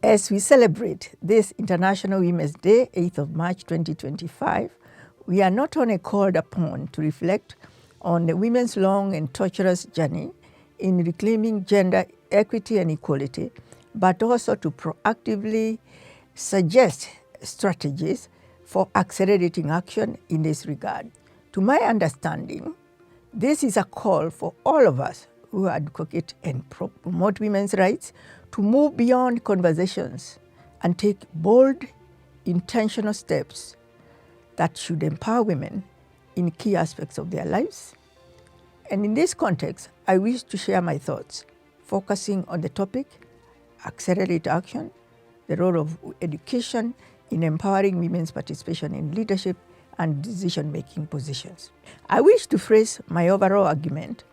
As we celebrate this International Women's Day, 8th of March 2025, we are not only called upon to reflect on the women's long and torturous journey in reclaiming gender equity and equality, but also to proactively suggest strategies for accelerating action in this regard. To my understanding, this is a call for all of us who advocate and promote women's rights to move beyond conversations and take bold, intentional steps that should empower women in key aspects of their lives. And in this context, I wish to share my thoughts, focusing on the topic, accelerate action, the role of education in empowering women's participation in leadership and decision-making positions. I wish to phrase my overall argument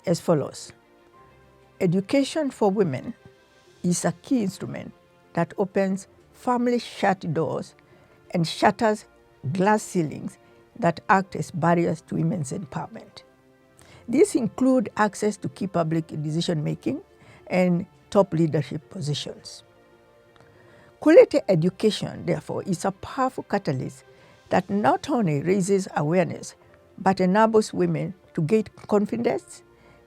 as follows. Education for women is a key instrument that opens firmly shut doors and shatters glass ceilings that act as barriers to women's empowerment. These include access to key public decision-making and top leadership positions. Quality education, therefore, is a powerful catalyst that not only raises awareness, but enables women to gain confidence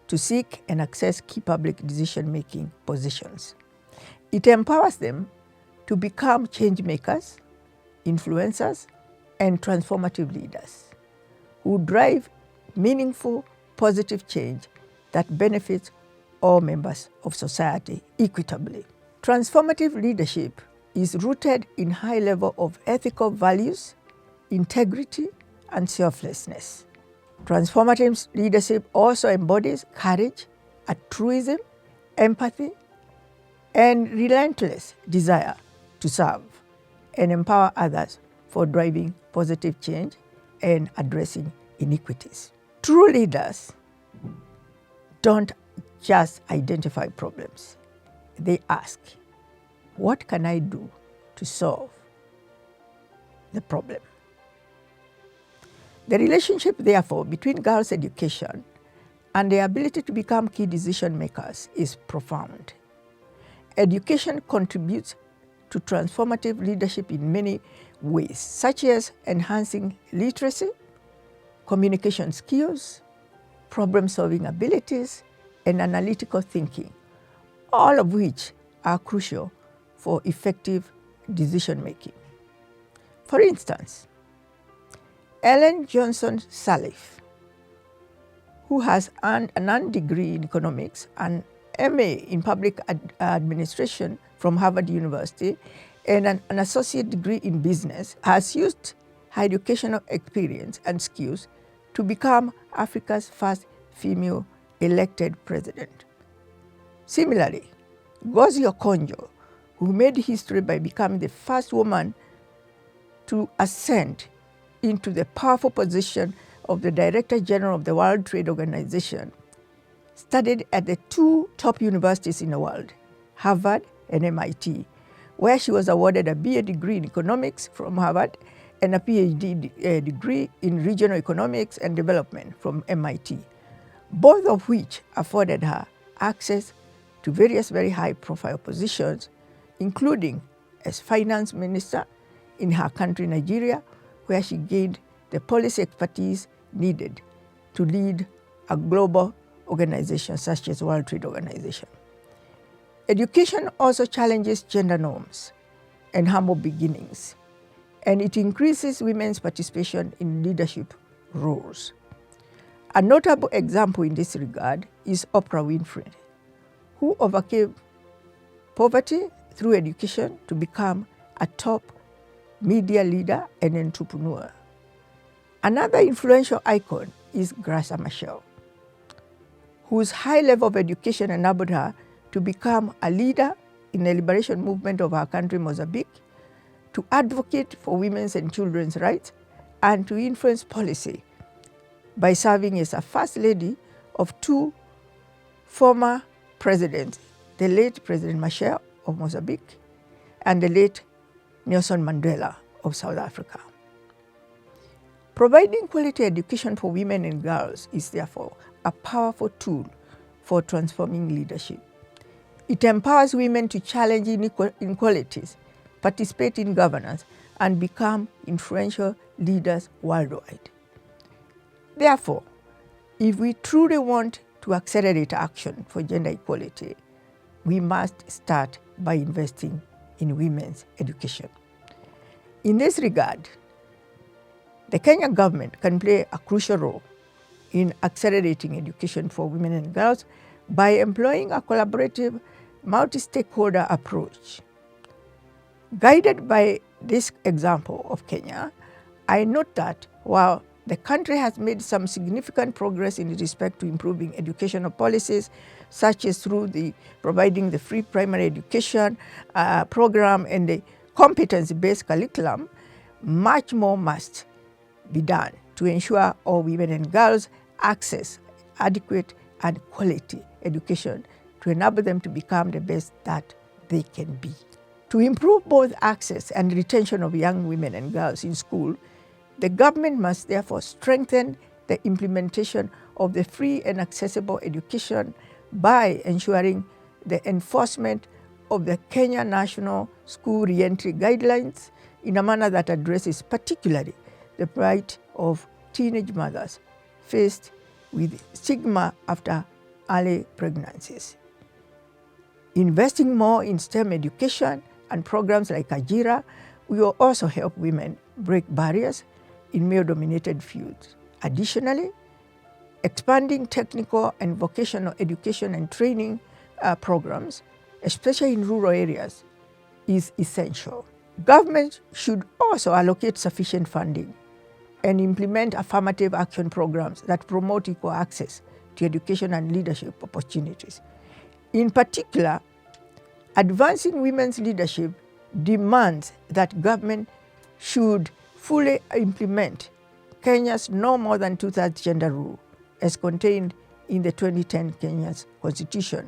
to seek and access key public decision-making positions. It empowers them to become change makers, influencers, and transformative leaders who drive meaningful, positive change that benefits all members of society equitably. Transformative leadership is rooted in high level of ethical values, integrity, and selflessness. Transformative leadership also embodies courage, altruism, empathy, and relentless desire to serve and empower others for driving positive change and addressing inequities. True leaders don't just identify problems. They ask, what can I do to solve the problem? The relationship, therefore, between girls' education and their ability to become key decision makers is profound. Education contributes to transformative leadership in many ways, such as enhancing literacy, communication skills, problem-solving abilities, and analytical thinking, all of which are crucial for effective decision-making. For instance, Ellen Johnson Sirleaf, who has earned an MA degree in economics and MA in public administration from Harvard University and an associate degree in business, has used her educational experience and skills to become Africa's first female elected president. Similarly, Ngozi Okonjo, who made history by becoming the first woman to ascend into the powerful position of the Director General of the World Trade Organization, studied at the two top universities in the world, Harvard and MIT, where she was awarded a BA degree in economics from Harvard and a PhD degree in regional economics and development from MIT, both of which afforded her access to various very high-profile positions, including as finance minister in her country, Nigeria, where she gained the policy expertise needed to lead a global organization such as World Trade Organization. Education also challenges gender norms and humble beginnings, and it increases women's participation in leadership roles. A notable example in this regard is Oprah Winfrey, who overcame poverty through education to become a top media leader and entrepreneur. Another influential icon is Graça Machel, whose high level of education enabled her to become a leader in the liberation movement of her country, Mozambique, to advocate for women's and children's rights, and to influence policy by serving as a first lady of two former presidents, the late President Machel of Mozambique and the late Nelson Mandela of South Africa. Providing quality education for women and girls is therefore a powerful tool for transforming leadership. It empowers women to challenge inequalities, participate in governance, and become influential leaders worldwide. Therefore, if we truly want to accelerate action for gender equality, we must start by investing in women's education. In this regard, the Kenyan government can play a crucial role in accelerating education for women and girls by employing a collaborative, multi-stakeholder approach. Guided by this example of Kenya, I note that while the country has made some significant progress in respect to improving educational policies, such as through providing the free primary education program and the competency-based curriculum, much more must be done to ensure all women and girls access adequate and quality education to enable them to become the best that they can be. To improve both access and retention of young women and girls in school, the government must therefore strengthen the implementation of the free and accessible education by ensuring the enforcement of the Kenya National School Reentry Guidelines in a manner that addresses particularly the plight of teenage mothers faced with stigma after early pregnancies. Investing more in STEM education and programs like Ajira will also help women break barriers in male-dominated fields. Additionally, expanding technical and vocational education and training programs, especially in rural areas, is essential. Government should also allocate sufficient funding and implement affirmative action programs that promote equal access to education and leadership opportunities. In particular, advancing women's leadership demands that government should fully implement Kenya's no more than two-thirds gender rule as contained in the 2010 Kenya's constitution,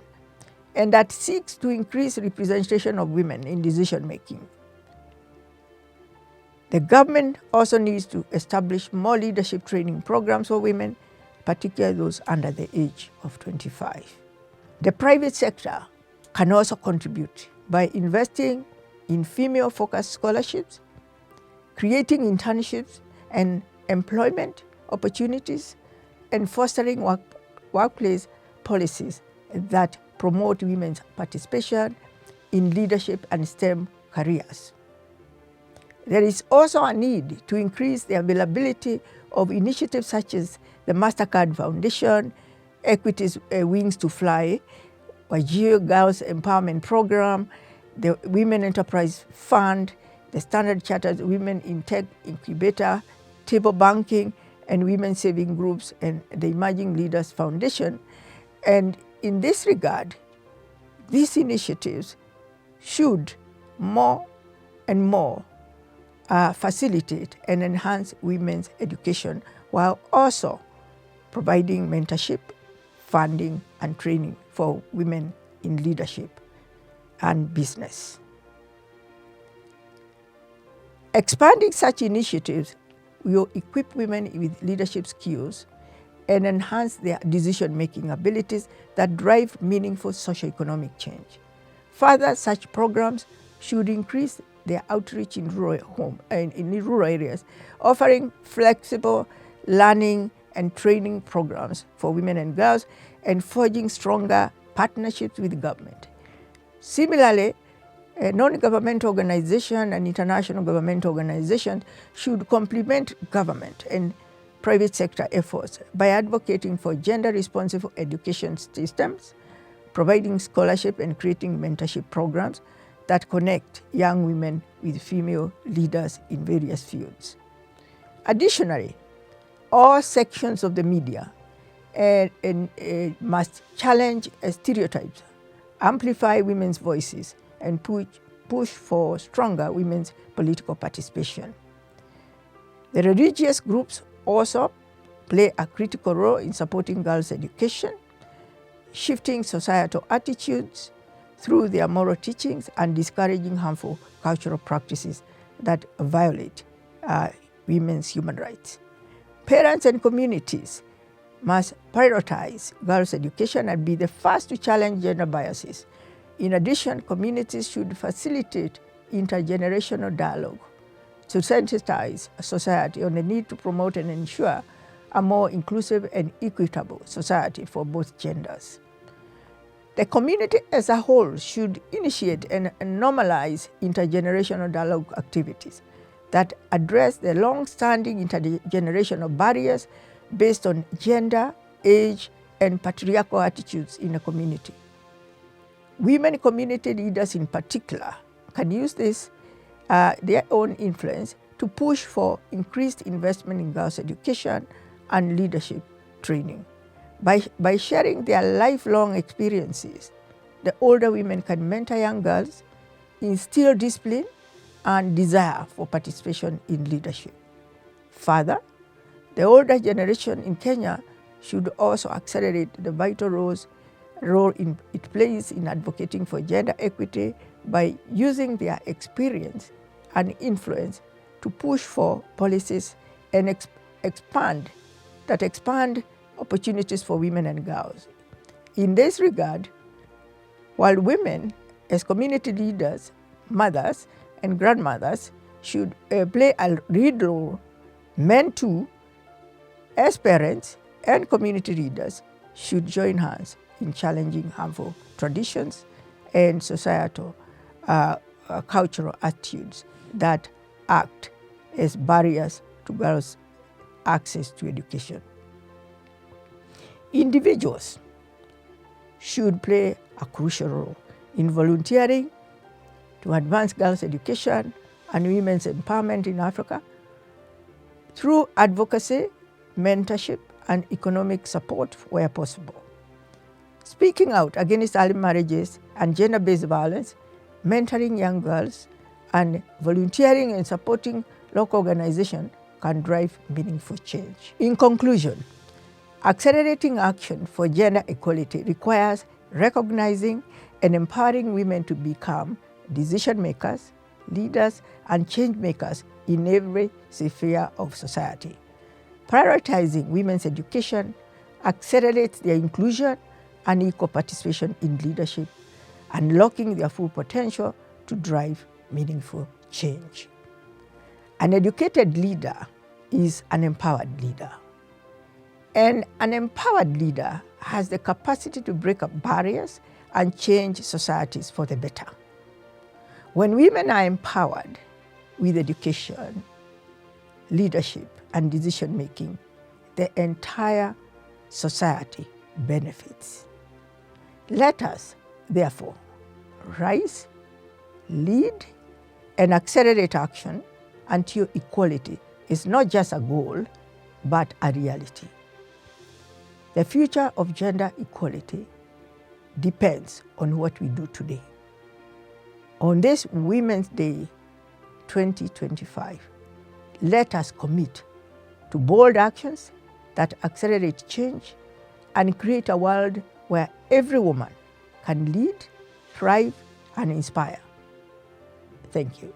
and that seeks to increase representation of women in decision-making. The government also needs to establish more leadership training programs for women, particularly those under the age of 25. The private sector can also contribute by investing in female-focused scholarships, creating internships and employment opportunities, and fostering workplace policies that promote women's participation in leadership and STEM careers. There is also a need to increase the availability of initiatives such as the MasterCard Foundation, Equity's Wings to Fly, Wajir Girls Empowerment Program, the Women Enterprise Fund, the Standard Chartered Women in Tech Incubator, Table Banking, and Women Saving Groups, and the Emerging Leaders Foundation. And in this regard, these initiatives should more and more facilitate and enhance women's education while also providing mentorship, funding, and training for women in leadership and business. Expanding such initiatives will equip women with leadership skills and enhance their decision-making abilities that drive meaningful socioeconomic change. Further, such programs should increase their outreach in rural areas, offering flexible learning and training programs for women and girls and forging stronger partnerships with government. Similarly, non-governmental organizations and international governmental organizations should complement government and private sector efforts by advocating for gender-responsive education systems, providing scholarship and creating mentorship programs that connect young women with female leaders in various fields. Additionally, all sections of the media must challenge stereotypes, amplify women's voices, and push for stronger women's political participation. The religious groups also play a critical role in supporting girls' education, shifting societal attitudes through their moral teachings and discouraging harmful cultural practices that violate women's human rights. Parents and communities must prioritize girls' education and be the first to challenge gender biases In addition, communities should facilitate intergenerational dialogue to sensitize society on the need to promote and ensure a more inclusive and equitable society for both genders. The community as a whole should initiate and normalize intergenerational dialogue activities that address the long-standing intergenerational barriers based on gender, age, and patriarchal attitudes in a community. Women community leaders in particular can use their own influence to push for increased investment in girls' education and leadership training. By sharing their lifelong experiences, the older women can mentor young girls, instill discipline and desire for participation in leadership. Further, the older generation in Kenya should also accelerate the vital role it plays in advocating for gender equity by using their experience and influence to push for policies and expand opportunities for women and girls. In this regard, while women as community leaders, mothers, and grandmothers should play a lead role, men too, as parents and community leaders, should join hands in challenging harmful traditions and societal cultural attitudes that act as barriers to girls' access to education. Individuals should play a crucial role in volunteering to advance girls' education and women's empowerment in Africa through advocacy, mentorship, and economic support where possible. Speaking out against early marriages and gender-based violence, mentoring young girls, and volunteering and supporting local organizations can drive meaningful change. In conclusion, accelerating action for gender equality requires recognizing and empowering women to become decision makers, leaders, and change makers in every sphere of society. Prioritizing women's education accelerates their inclusion and equal participation in leadership, unlocking their full potential to drive meaningful change. An educated leader is an empowered leader. And an empowered leader has the capacity to break up barriers and change societies for the better. When women are empowered with education, leadership, and decision-making, the entire society benefits. Let us, therefore, rise, lead, and accelerate action until equality is not just a goal, but a reality. The future of gender equality depends on what we do today. On this Women's Day 2025, let us commit to bold actions that accelerate change and create a world where every woman can lead, thrive, and inspire. Thank you.